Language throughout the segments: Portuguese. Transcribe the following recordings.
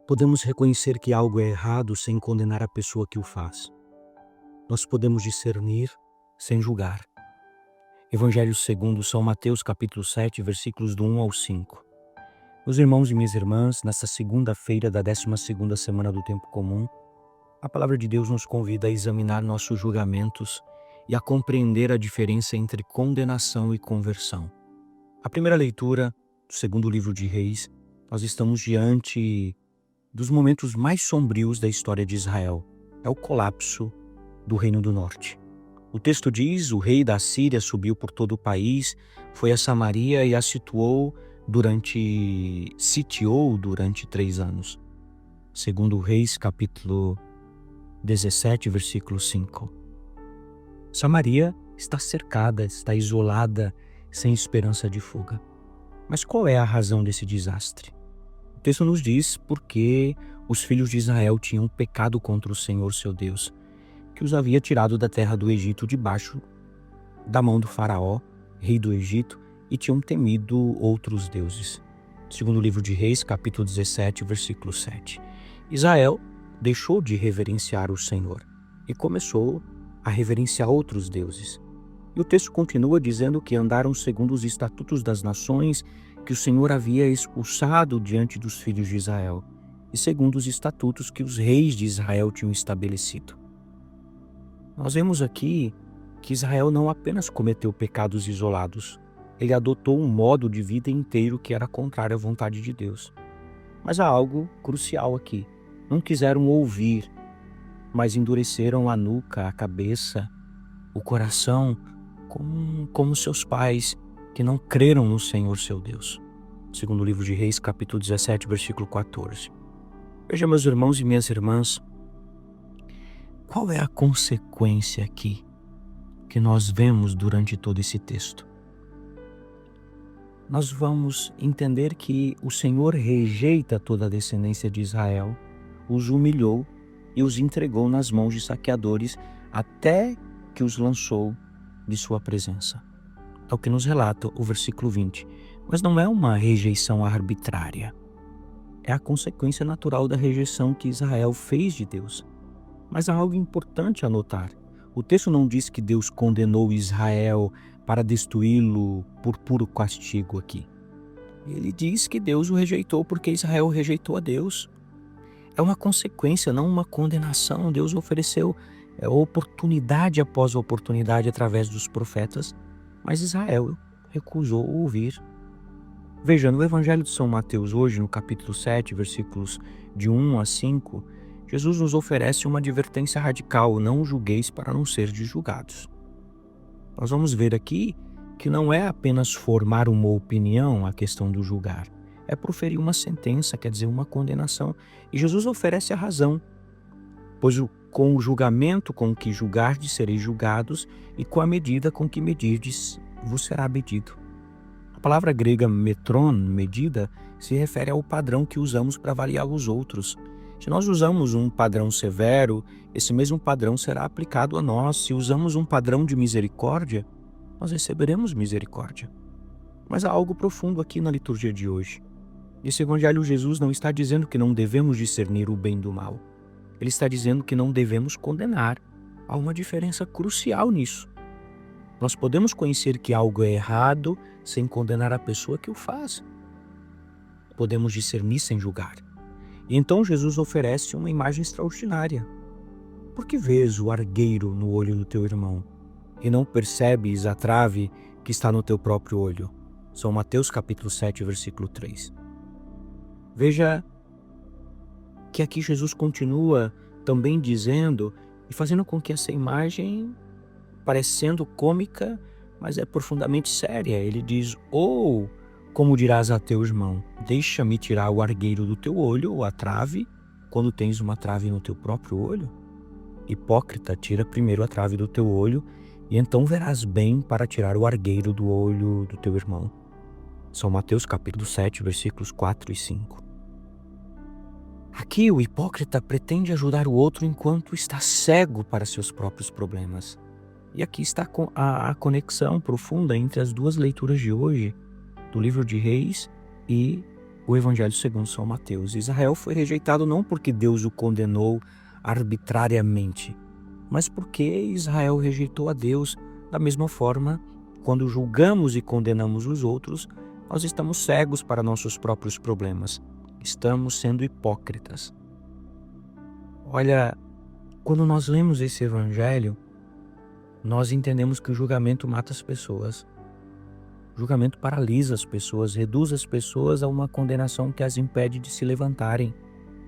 podemos reconhecer que algo é errado sem condenar a pessoa que o faz. Nós podemos discernir sem julgar. Evangelho segundo São Mateus, capítulo 7, versículos do 1 ao 5. Meus irmãos e minhas irmãs, nesta segunda-feira da 12ª semana do tempo comum, a palavra de Deus nos convida a examinar nossos julgamentos e a compreender a diferença entre condenação e conversão. A primeira leitura do segundo livro de Reis, nós estamos diante dos momentos mais sombrios da história de Israel. É o colapso do Reino do Norte. O texto diz: o rei da Síria subiu por todo o país, foi a Samaria e a sitiou durante 3 anos. Segundo Reis, capítulo 17, versículo 5. Samaria está cercada, está isolada, sem esperança de fuga. Mas qual é a razão desse desastre? O texto nos diz porque os filhos de Israel tinham pecado contra o Senhor seu Deus, que os havia tirado da terra do Egito debaixo da mão do faraó, rei do Egito, e tinham temido outros deuses. Segundo o livro de Reis, capítulo 17, versículo 7. Israel deixou de reverenciar o Senhor e começou a reverenciar outros deuses. E o texto continua dizendo que andaram segundo os estatutos das nações que o Senhor havia expulsado diante dos filhos de Israel, e segundo os estatutos que os reis de Israel tinham estabelecido. Nós vemos aqui que Israel não apenas cometeu pecados isolados, ele adotou um modo de vida inteiro que era contrário à vontade de Deus. Mas há algo crucial aqui. Não quiseram ouvir, mas endureceram a nuca, a cabeça, o coração, como seus pais que não creram no Senhor seu Deus. Segundo o livro de Reis, capítulo 17, versículo 14. Veja, meus irmãos e minhas irmãs, qual é a consequência aqui que nós vemos durante todo esse texto? Nós vamos entender que o Senhor rejeita toda a descendência de Israel, os humilhou e os entregou nas mãos de saqueadores até que os lançou de sua presença. É o que nos relata o versículo 20. Mas não é uma rejeição arbitrária. É a consequência natural da rejeição que Israel fez de Deus. Mas há algo importante a notar. O texto não diz que Deus condenou Israel para destruí-lo por puro castigo aqui. Ele diz que Deus o rejeitou porque Israel rejeitou a Deus. É uma consequência, não uma condenação. Deus ofereceu oportunidade após oportunidade através dos profetas, mas Israel recusou ouvir. Veja, no Evangelho de São Mateus, hoje no capítulo 7, versículos de 1 a 5, Jesus nos oferece uma advertência radical: não julgueis para não ser julgados. Nós vamos ver aqui que não é apenas formar uma opinião a questão do julgar, é proferir uma sentença, quer dizer, uma condenação. E Jesus oferece a razão: pois com o julgamento com que julgardes sereis julgados, e com a medida com que medirdes vos será medido. A palavra grega metron, medida, se refere ao padrão que usamos para avaliar os outros. Se nós usamos um padrão severo, esse mesmo padrão será aplicado a nós. Se usamos um padrão de misericórdia, nós receberemos misericórdia. Mas há algo profundo aqui na liturgia de hoje. Nesse evangelho, Jesus não está dizendo que não devemos discernir o bem do mal. Ele está dizendo que não devemos condenar. Há uma diferença crucial nisso. Nós podemos conhecer que algo é errado sem condenar a pessoa que o faz. Podemos discernir sem julgar. E então Jesus oferece uma imagem extraordinária. Por que vês o argueiro no olho do teu irmão e não percebes a trave que está no teu próprio olho? São Mateus capítulo 7, versículo 3. Veja que aqui Jesus continua também dizendo e fazendo com que essa imagem, parecendo cômica, mas é profundamente séria. Ele diz: ou como dirás a teu irmão, deixa-me tirar o argueiro do teu olho, ou a trave, quando tens uma trave no teu próprio olho? Hipócrita, tira primeiro a trave do teu olho, e então verás bem para tirar o argueiro do olho do teu irmão. São Mateus capítulo 7, versículos 4 e 5. Aqui o hipócrita pretende ajudar o outro enquanto está cego para seus próprios problemas. E aqui está a conexão profunda entre as duas leituras de hoje, do livro de Reis e o Evangelho segundo São Mateus. Israel foi rejeitado não porque Deus o condenou arbitrariamente, mas porque Israel rejeitou a Deus. Da mesma forma, quando julgamos e condenamos os outros, nós estamos cegos para nossos próprios problemas. Estamos sendo hipócritas. Olha, quando nós lemos esse Evangelho, nós entendemos que o julgamento mata as pessoas. O julgamento paralisa as pessoas, reduz as pessoas a uma condenação que as impede de se levantarem.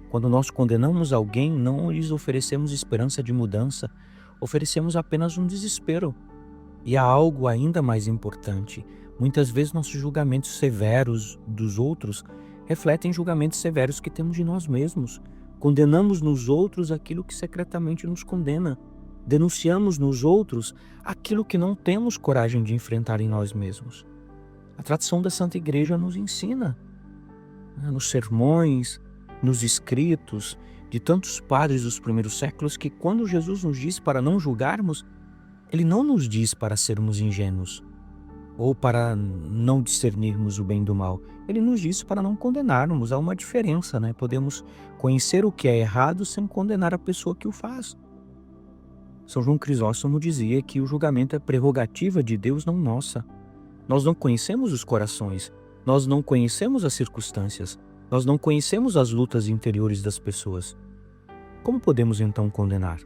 Quando nós condenamos alguém, não lhes oferecemos esperança de mudança, oferecemos apenas um desespero. E há algo ainda mais importante. Muitas vezes nossos julgamentos severos dos outros refletem julgamentos severos que temos de nós mesmos. Condenamos nos outros aquilo que secretamente nos condena. Denunciamos nos outros aquilo que não temos coragem de enfrentar em nós mesmos. A tradição da Santa Igreja nos ensina, nos sermões, nos escritos de tantos padres dos primeiros séculos, que quando Jesus nos diz para não julgarmos, Ele não nos diz para sermos ingênuos ou para não discernirmos o bem do mal. Ele nos diz para não condenarmos. Há uma diferença, né? Podemos conhecer o que é errado sem condenar a pessoa que o faz. São João Crisóstomo dizia que o julgamento é prerrogativa de Deus, não nossa. Nós não conhecemos os corações, nós não conhecemos as circunstâncias, nós não conhecemos as lutas interiores das pessoas. Como podemos então condenar?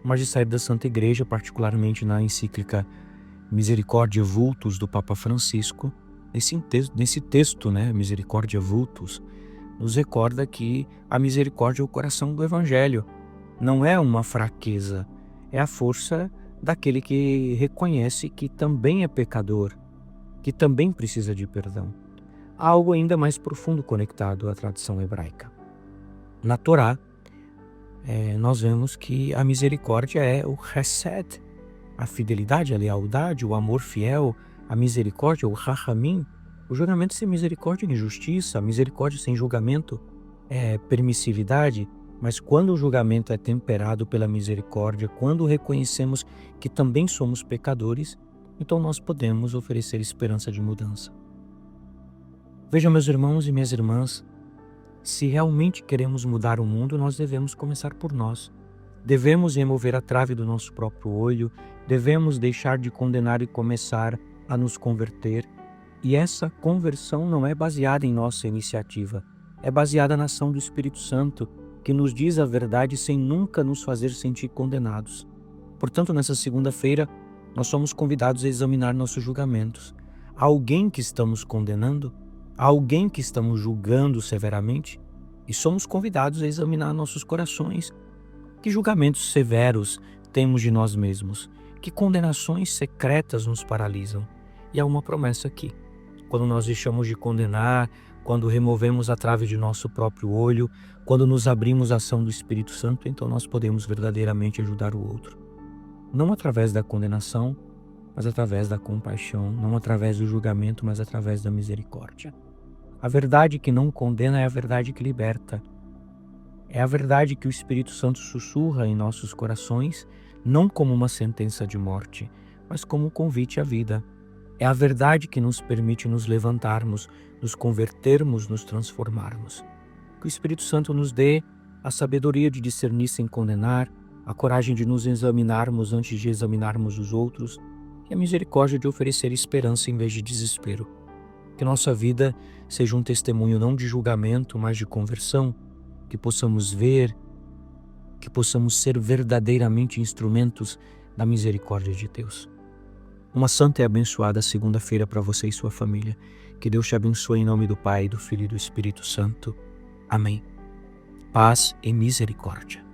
O Magistério da Santa Igreja, particularmente na encíclica Misericordia Vultus do Papa Francisco, nesse texto, Misericordia Vultus, nos recorda que a misericórdia é o coração do Evangelho. Não é uma fraqueza, é a força daquele que reconhece que também é pecador, que também precisa de perdão. Há algo ainda mais profundo conectado à tradição hebraica. Na Torá, nós vemos que a misericórdia é o chesed, a fidelidade, a lealdade, o amor fiel, a misericórdia, o rachamim. O julgamento sem misericórdia é injustiça, a misericórdia sem julgamento é permissividade, mas quando o julgamento é temperado pela misericórdia, quando reconhecemos que também somos pecadores, então nós podemos oferecer esperança de mudança. Vejam, meus irmãos e minhas irmãs, se realmente queremos mudar o mundo, nós devemos começar por nós. Devemos remover a trave do nosso próprio olho, devemos deixar de condenar e começar a nos converter. E essa conversão não é baseada em nossa iniciativa, é baseada na ação do Espírito Santo, que nos diz a verdade sem nunca nos fazer sentir condenados. Portanto, nessa segunda-feira, nós somos convidados a examinar nossos julgamentos. Há alguém que estamos condenando? Há alguém que estamos julgando severamente? E somos convidados a examinar nossos corações. Que julgamentos severos temos de nós mesmos? Que condenações secretas nos paralisam? E há uma promessa aqui. Quando nós deixamos de condenar, quando removemos a trave de nosso próprio olho, quando nos abrimos à ação do Espírito Santo, então nós podemos verdadeiramente ajudar o outro. Não através da condenação, mas através da compaixão, não através do julgamento, mas através da misericórdia. A verdade que não condena é a verdade que liberta. É a verdade que o Espírito Santo sussurra em nossos corações, não como uma sentença de morte, mas como um convite à vida. É a verdade que nos permite nos levantarmos, nos convertermos, nos transformarmos. Que o Espírito Santo nos dê a sabedoria de discernir sem condenar, a coragem de nos examinarmos antes de examinarmos os outros e a misericórdia de oferecer esperança em vez de desespero. Que nossa vida seja um testemunho não de julgamento, mas de conversão, que possamos ver, que possamos ser verdadeiramente instrumentos da misericórdia de Deus. Uma santa e abençoada segunda-feira para você e sua família. Que Deus te abençoe em nome do Pai, do Filho e do Espírito Santo. Amém. Paz e misericórdia.